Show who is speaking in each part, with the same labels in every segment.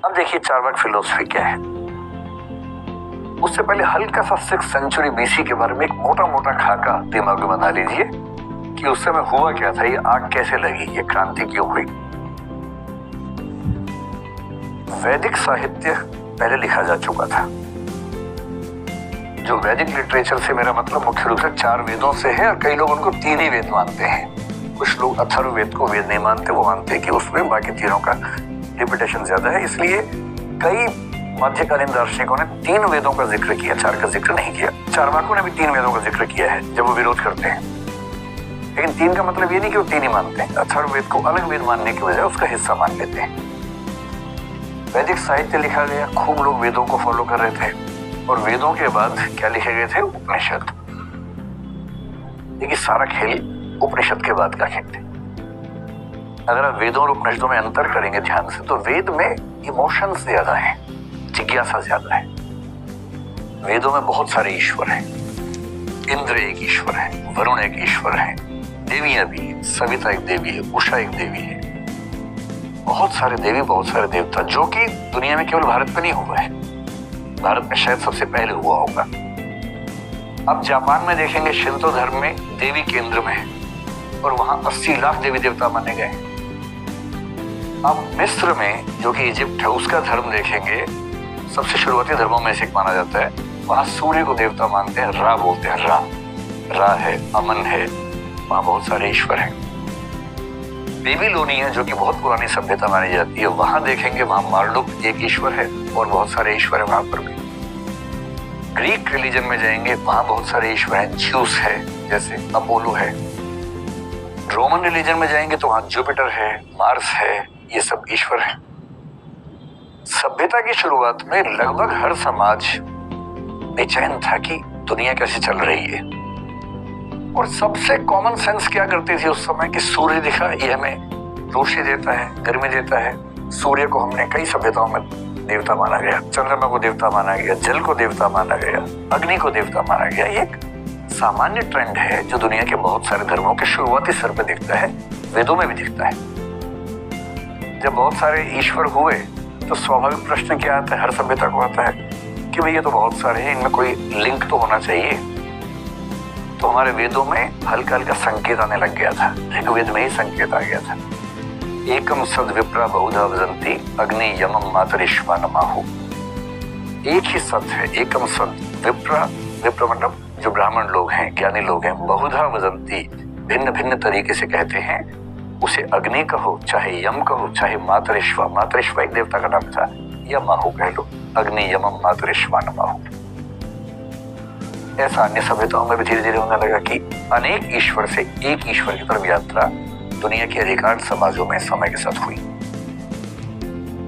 Speaker 1: अब देखिए चार्वाक फिलोसफी क्या है। उससे पहले हल्का सा 6th सेंचुरी बीसी के बारे में एक मोटा मोटा खाका दिमाग में बना लीजिए कि उस समय हुआ क्या था, ये आग कैसे लगी, ये क्रांति क्यों हुई। वैदिक साहित्य पहले लिखा जा चुका था। जो वैदिक लिटरेचर से मेरा मतलब मुख्य रूप से 4 वेदों से है, और कई लोग उनको 3 ही वेद मानते हैं। कुछ लोग अथर्ववेद को वेद नहीं मानते, वो मानते हैं कि उसमें बाकी तीनों का रिपीटेशन ज्यादा है। इसलिए कई मध्यकालीन दार्शनिकों ने 3 वेदों का जिक्र किया, 4 का जिक्र नहीं किया। चार्वाकों ने भी 3 वेदों का जिक्र किया है जब वो विरोध करते हैं, लेकिन 3 का मतलब ये नहीं कि वो 3 ही मानते हैं। अथर्ववेद को अलग वेद मानने की बजाय उसका हिस्सा मान लेते हैं। वैदिक साहित्य लिखा गया, खूब लोग वेदों को फॉलो कर रहे थे, और वेदों के बाद क्या लिखे गए थे? उपनिषद। देखिए सारा खेल उपनिषद के बाद का खेल है। अगर आप वेदों और उपनिषदों में अंतर करेंगे ध्यान से, तो वेद में इमोशंस ज्यादा है, जिज्ञासा ज्यादा है। वेदों में बहुत सारे ईश्वर हैं। इंद्र एक ईश्वर है, वरुण एक ईश्वर है, देवियां भी है, सविता एक देवी है, उषा एक देवी है, बहुत सारे देवी, बहुत सारे देवता, जो कि दुनिया में केवल भारत में नहीं हुआ है। भारत में शायद सबसे पहले हुआ होगा। अब जापान में देखेंगे शिंतो धर्म में देवी केंद्र में है, और वहां 80 लाख देवी देवता माने गए। अब मिस्र में, जो कि इजिप्ट है, उसका धर्म देखेंगे, सबसे शुरुआती धर्मों में से एक माना जाता है। वहां सूर्य को देवता मानते हैं, रा बोलते हैं, रा है, अमन है, वहां बहुत सारे ईश्वर हैं। बेबीलोनिया, जो कि बहुत पुरानी सभ्यता मानी जाती है, वहां देखेंगे वहां मार्डुक एक ईश्वर है, और बहुत सारे ईश्वर है वहां पर भी। ग्रीक रिलीजन में जाएंगे, वहां बहुत सारे ईश्वर हैं, ज्यूस है, जैसे अपोलो है। रोमन रिलीजन में जाएंगे तो वहां जुपिटर है, मार्स है, ये सब ईश्वर हैं। सभ्यता की शुरुआत में लगभग हर समाज बेचैन था कि दुनिया कैसे चल रही है, और सबसे कॉमन सेंस क्या करती थी उस समय कि सूर्य दिखा, ये हमें रोशनी देता है, गर्मी देता है। सूर्य को हमने कई सभ्यताओं में देवता माना गया, चंद्रमा को देवता माना गया, जल को देवता माना गया, अग्नि को देवता माना गया। ये एक सामान्य ट्रेंड है जो दुनिया के बहुत सारे धर्मों के शुरुआती स्तर पर दिखता है, वेदों में भी दिखता है। जब बहुत सारे ईश्वर हुए तो स्वाभाविक प्रश्न क्या आता है, हर सभ्यता को आता है कि भैया तो बहुत सारे हैं, इनमें कोई लिंक तो होना चाहिए। तो हमारे वेदों में हल्का हल्का संकेत आने लग गया था, ऋग्वेद में ही संकेत आ गया था। एकम सद विप्रा बहुधा वदन्ति अग्नि यमम मातरिश्वा नमाहु। एक ही सत है, एकम सद। विप्र मतलब जो ब्राह्मण लोग हैं, ज्ञानी लोग हैं, बहुधा वदन्ति, भिन्न भिन्न तरीके से कहते हैं। उसे अग्नि कहो, चाहे यम कहो, चाहे मातरिश्वा, मातरिश्वा एक देवता का नाम था, या माहु कह लो, अग्नि यमम मातरिश्वा नमाहु। ऐसा अन्य सभ्यताओं में भी धीरे धीरे होने लगा कि अनेक ईश्वर से एक ईश्वर की तरफ यात्रा दुनिया के अधिकांश समाजों में समय के साथ हुई।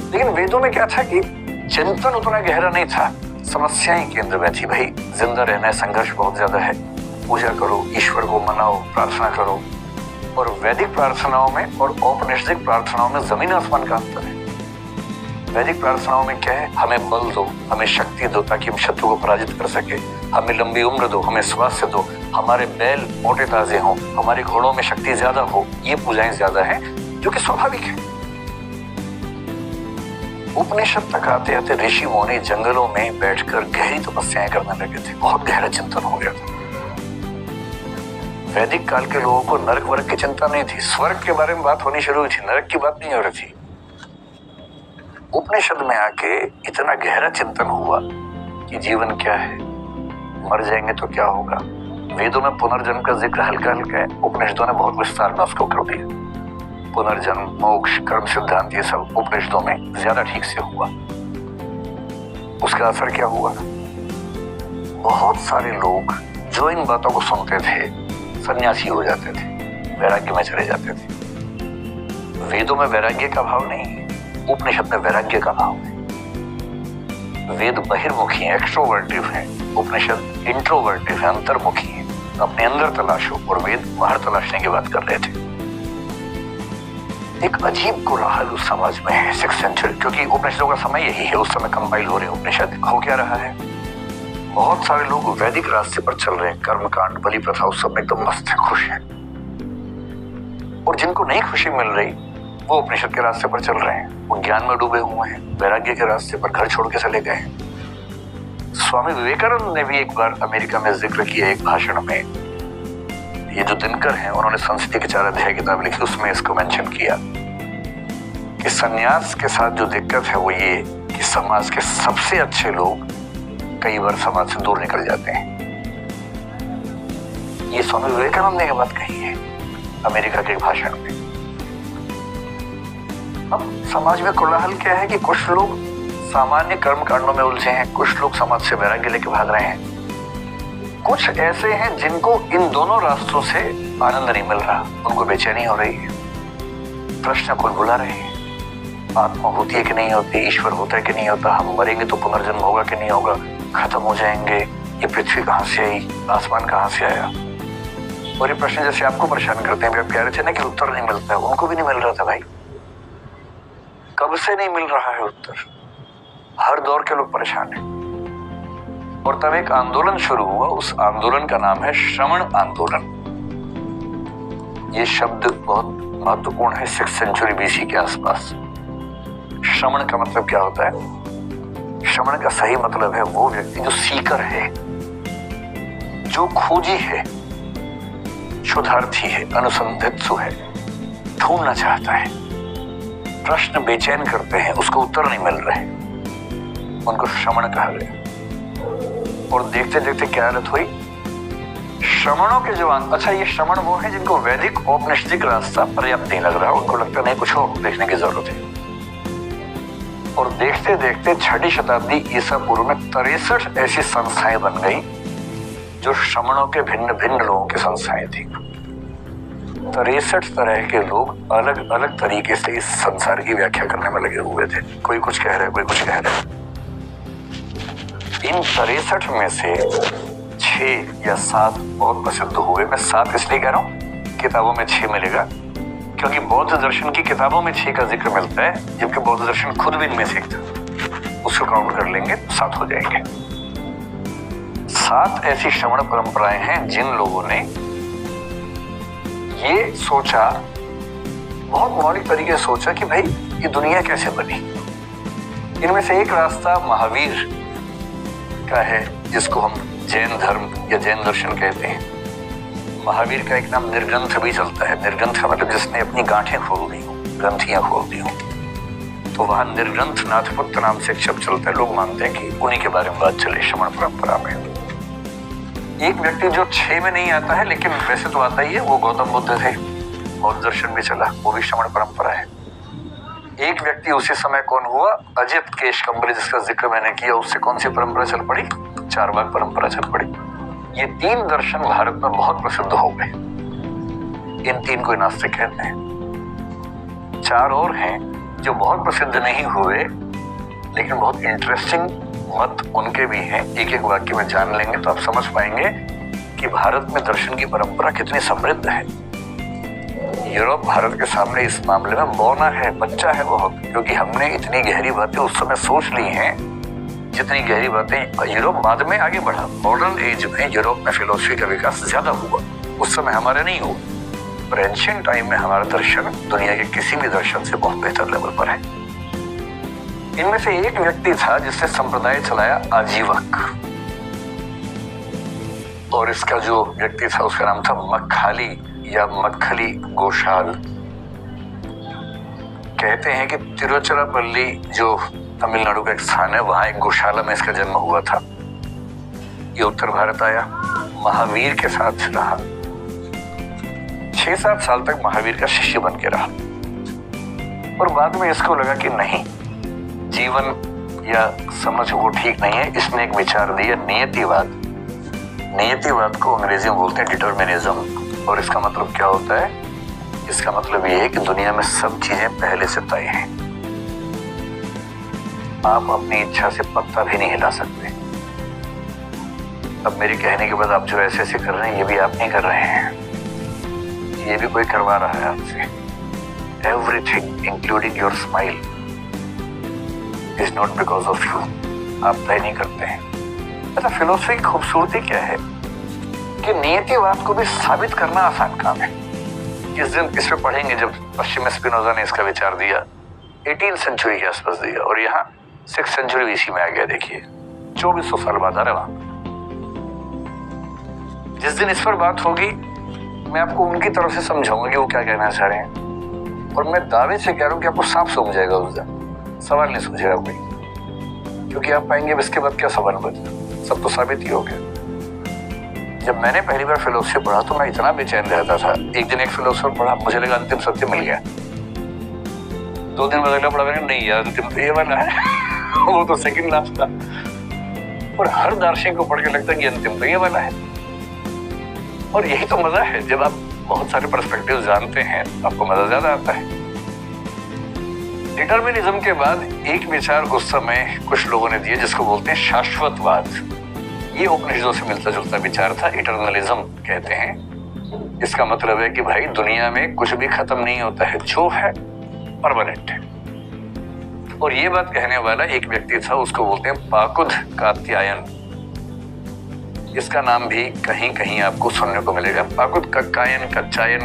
Speaker 1: लेकिन वेदों में क्या था कि चिंतन उतना गहरा नहीं था, समस्याएं केंद्र में थी। भाई जिंदा रहना है, संघर्ष बहुत ज्यादा है, पूजा करो, ईश्वर को मनाओ, प्रार्थना करो। और वैदिक प्रार्थनाओं में और औपनिषदिक प्रार्थनाओं में जमीन आसमान का अंतर है। वैदिक प्रार्थनाओं में क्या है? हमें बल दो, हमें शक्ति दो ताकि हम शत्रु को पराजित कर सके, हमें लंबी उम्र दो, हमें स्वास्थ्य दो, हमारे बैल मोटे ताजे हों, हमारे घोड़ों में शक्ति ज्यादा हो। ये पूजाएं ज्यादा हैं, जो कि स्वाभाविक है। उपनिषद तक आते आते ऋषि मुनि जंगलों में बैठकर गहरी तपस्याएं करने लगे थे, बहुत गहरा चिंतन हो गया था। वैदिक काल के लोगों को नरक वर्ग की चिंता नहीं थी, स्वर्ग के बारे में बात होनी शुरू हुई थी, नरक की बात नहीं हो रही थी। उपनिषद में आके इतना गहरा चिंतन हुआ कि जीवन क्या है, मर जाएंगे तो क्या होगा। वेदों में पुनर्जन्म का जिक्र हल्का हल्का है, उपनिषदों ने बहुत विस्तार में उसको कर दिया। पुनर्जन्म, मोक्ष, कर्म सिद्धांत, ये सब उपनिषदों में ज्यादा ठीक से हुआ। उसका असर क्या हुआ? बहुत सारे लोग जो इन बातों को सुनते थे सन्यासी हो जाते थे, वैराग्य में चले जाते थे। वेदों में वैराग्य का भाव नहीं है, उपनिषद में वैराग्य का भाव है। वेद बहिर्मुखी है, एक्सट्रोवर्टिव है, उपनिषद इंट्रोवर्टिव है, अंतर्मुखी है, अपने अंदर तलाशो, और वेद बाहर तलाशने की बात कर रहे थे। एक अजीब कोलाहल उस समाज में है 6th सेंचुरी, क्योंकि उपनिषदों का समय यही है, उस समय कंपाइल हो रहे उपनिषद। हो क्या रहा है? बहुत सारे लोग वैदिक रास्ते पर चल रहे हैं, कर्मकांड, बलि प्रथा, उस सब में एकदम मस्त है, खुश है। और जिनको नहीं खुशी मिल रही वो उपनिषद के रास्ते पर चल रहे हैं, वो ज्ञान में डूबे हुए हैं, वैराग्य के रास्ते पर घर छोड़ के चले गए हैं। स्वामी विवेकानंद ने भी एक बार अमेरिका में जिक्र किया एक भाषण में, ये जो दिनकर हैं उन्होंने संस्कृति के 4 अध्याय किताब लिखी, उसमें इसको मेंशन किया कि संन्यास के साथ जो दिक्कत है वो ये कि समाज के सबसे अच्छे लोग कई बार समाज से दूर निकल जाते हैं। ये स्वामी विवेकानंद ने ये बात कही है अमेरिका के भाषण में। अब समाज में कोलाहल क्या है कि कुछ लोग सामान्य कर्म कांडों में उलझे हैं, कुछ लोग समाज से वैराग्य लेके भाग रहे हैं, कुछ ऐसे हैं जिनको इन दोनों रास्तों से आनंद नहीं मिल रहा, उनको बेचैनी हो रही है, प्रश्न को बुला रहे हैं, आत्मा होती है कि नहीं होती, ईश्वर होता है कि नहीं होता, हम मरेंगे तो पुनर्जन्म होगा कि नहीं होगा, खत्म हो जाएंगे, ये पृथ्वी कहाँ से आई, आसमान कहाँ से आया। और ये प्रश्न जैसे आपको परेशान करते हैं, प्यारे थे ना कि उत्तर नहीं मिलता है, उनको भी नहीं मिल रहा था भाई, कब से नहीं मिल रहा है उत्तर। हर दौर के लोग परेशान हैं। और तब एक आंदोलन शुरू हुआ, उस आंदोलन का नाम है श्रवण आंदोलन। ये शब्द बहुत महत्वपूर्ण है 6th सेंचुरी BC के आसपास। श्रवण का मतलब क्या होता है? श्रवण का सही मतलब है वो व्यक्ति जो सीकर है, जो खोजी है, शोधार्थी है, अनुसंधित्सु है, ढूंढना चाहता है, प्रश्न बेचैन करते हैं, उसको उत्तर नहीं मिल रहे, उनको श्रवण कहा गया। और देखते देखते क्या हालत हुई, श्रवणों के जो अच्छा ये श्रवण वो है जिनको वैदिक औपनिषदिक रास्ता पर्याप्त नहीं लग रहा, उनको लगता नहीं कुछ और देखने की जरूरत है। और देखते देखते 6वीं शताब्दी ईसा पूर्व में 63 ऐसी संस्थाएं बन गई जो श्रवणों के भिन्न भिन्न लोगों की संस्थाएं थी। 63 तरह के लोग अलग अलग तरीके से इस संसार की व्याख्या करने में लगे हुए थे, कोई कुछ कह रहा है, कोई कुछ कह रहा है। इन 63 में से 6 या 7 बहुत प्रसिद्ध हुए। मैं 7 इसलिए कह रहा हूँ, किताबों में 6 मिलेगा क्योंकि बौद्ध दर्शन की किताबों में 6 का जिक्र मिलता है, जबकि बौद्ध दर्शन खुद भी इनमें से एक था। उसको काउंट कर लेंगे तो 7 हो जाएंगे। 7 ऐसी श्रवण परंपराएं हैं जिन लोगों ने ये सोचा, बहुत मौलिक तरीके से सोचा कि भाई ये दुनिया कैसे बनी। इनमें से एक रास्ता महावीर का है, जिसको हम जैन धर्म या जैन दर्शन कहते हैं। महावीर का एक नाम निर्ग्रंथ भी चलता है। निर्ग्रंथ का मतलब जिसने अपनी गांठें खोल दी हो, ग्रंथियां खोल दी हो, तो वहां निर्ग्रंथ नाथपुत्र नाम से एक शब्द चलता है। लोग मानते हैं कि उन्हीं के बारे में बात चले श्रवण परंपरा में। एक व्यक्ति जो 6 में नहीं आता है लेकिन वैसे तो आता ही है, वो गौतम बुद्ध थे, बौद्ध दर्शन भी चला, वो भी श्रवण परंपरा है। एक व्यक्ति उसी समय कौन हुआ, अजित केशकंबली, जिसका जिक्र मैंने किया, उससे कौन सी परंपरा चल पड़ी, चारवाक परंपरा चल पड़ी। ये 3 दर्शन भारत में बहुत प्रसिद्ध हो गए। इन 3 को नास्तिक कहते हैं। 4 और हैं जो बहुत प्रसिद्ध नहीं हुए लेकिन बहुत इंटरेस्टिंग मत उनके भी हैं। एक एक वाक्य में जान लेंगे तो आप समझ पाएंगे कि भारत में दर्शन की परंपरा कितनी समृद्ध है। यूरोप भारत के सामने इस मामले में बौना है, बच्चा है बहुत, क्योंकि हमने इतनी गहरी बातें उस समय सोच ली हैं जितनी गहरी बातें यूरोप बाद में आगे बढ़ा। मॉडर्न एज में यूरोप में फिलोसफी का विकास ज्यादा हुआ, उस समय हमारे नहीं हुआ। पर एंशिएंट टाइम में हमारा दर्शन दुनिया के किसी भी दर्शन से बहुत बेहतर लेवल पर है। इनमें से एक व्यक्ति था जिसने संप्रदाय चलाया आजीवक, और इसका जो व्यक्ति था उसका नाम था मक्खाली या मक्खली गोशाल। कहते हैं कि तिरुचिरापल्ली जो तमिलनाडु का एक स्थान है, वहां एक गौशाला में इसका जन्म हुआ था। ये उत्तर भारत आया, महावीर के साथ रहा, 6-7 साल तक महावीर का शिष्य बन के रहा। और बाद में इसको लगा कि नहीं, जीवन या समझ वो ठीक नहीं है। इसने एक विचार दिया, नियतिवाद। नियतिवाद को अंग्रेजी में बोलते हैं डिटर्मिनिज्म। और इसका मतलब क्या होता है? इसका मतलब ये है कि दुनिया में सब चीजें पहले से तय हैं, आप अपनी इच्छा से पत्ता भी नहीं हिला सकते। अब मेरे कहने के बाद आप जो ऐसे ऐसे कर रहे हैं, ये भी आप नहीं कर रहे हैं, ये भी कोई करवा रहा है आपसे। Everything including your smile is not because of you. आप तय नहीं करते हैं। अच्छा, फिलोसफी की खूबसूरती क्या है कि नियतिवाद को भी साबित करना आसान काम है। जिस दिन इसमें पढ़ेंगे जब पश्चिमी स्पिनोजा ने इसका विचार दिया 18th सेंचुरी के आसपास दिया और यहाँ 6th सेंचुरी बीसी में आ गया। देखिए 2400 साल बाद आ रहा वहां। जिस दिन इस पर बात होगी मैं आपको उनकी तरफ से समझाऊंगा कि वो क्या कहना चाह रहे हैं और मैं दावे से कह रहा हूँ कि आपको साफ समझ जाएगा उस दिन, सवाल नहीं सूझेगा कोई, क्योंकि आप पाएंगे इसके बाद क्या सवाल बचा, सब तो साबित ही हो गया। जब मैंने पहली बार फिलोसफी पढ़ा तो मैं इतना बेचैन रहता था। एक दिन एक फिलोसफर पढ़ा, मुझे लगा अंतिम सत्य मिल गया। 2 दिन बाद अगला पढ़ा, मैंने नहीं यार अंतिम तो ये वाला है वो तो सेकंड लास्ट था। और हर दार्शनिक को पढ़ के लगता है कि अंतिम तो ये वाला है। और यही तो मजा है, जब आप बहुत सारे पर्सपेक्टिव जानते हैं आपको मजा ज्यादा आता है। डिटर्मिनिज्म के बाद एक विचार उस समय कुछ लोगों ने दिया जिसको बोलते हैं शाश्वतवाद। ये उपनिषदों से मिलता जुलता विचार था, इटर्नलिज्म कहते हैं। इसका मतलब है कि भाई दुनिया में कुछ भी खत्म नहीं होता है, जो है परमानेंट है। और ये बात कहने वाला एक व्यक्ति था, उसको बोलते हैं पाकुद कात्यायन। इसका नाम भी कहीं कहीं आपको सुनने को मिलेगा। पाकुद कात्यायन,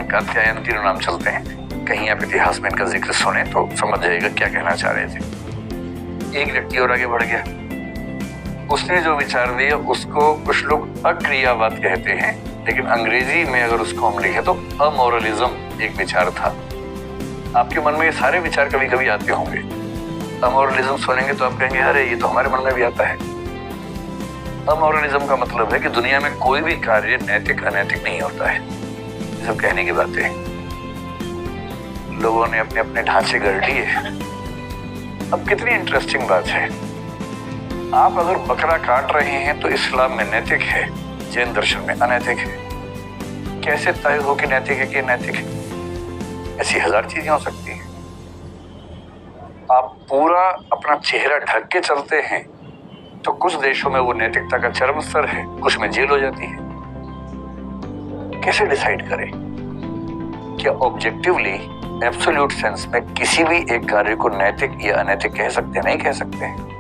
Speaker 1: कात्यायन तीनों नाम चलते हैं। कहीं आप इतिहास में इनका जिक्र सुने तो समझ जाएगा क्या कहना चाह रहे थे। एक व्यक्ति और आगे बढ़ गया, उसने जो विचार दिया उसको कुछ लोग अक्रियावाद कहते हैं, लेकिन अंग्रेजी में अगर उसको हम लिखे तो अमोरलिज्म एक विचार था। आपके मन में ये सारे विचार कभी कभी आते होंगे। अमोरलिज्म सुनेंगे तो आप कहेंगे अरे ये तो हमारे मन में भी आता है। अमोरलिज्म का मतलब है कि दुनिया में कोई भी कार्य नैतिक अनैतिक नहीं होता है। ये सब कहने की बातें हैं, लोगों ने अपने अपने ढांचे गढ़ लिए। अब कितनी इंटरेस्टिंग बात है, आप अगर बकरा काट रहे हैं तो इस्लाम में नैतिक है, जैन दर्शन में अनैतिक है। कैसे तय हो कि नैतिक है कि नैतिक है? ऐसी 1000 चीजें हो सकती हैं। आप पूरा अपना चेहरा ढक के चलते हैं तो कुछ देशों में वो नैतिकता का चरम स्तर है, कुछ में जेल हो जाती है। कैसे डिसाइड करें? क्या ऑब्जेक्टिवली एब्सोल्यूट सेंस में किसी भी एक कार्य को नैतिक या अनैतिक कह सकते हैं? नहीं कह सकते हैं।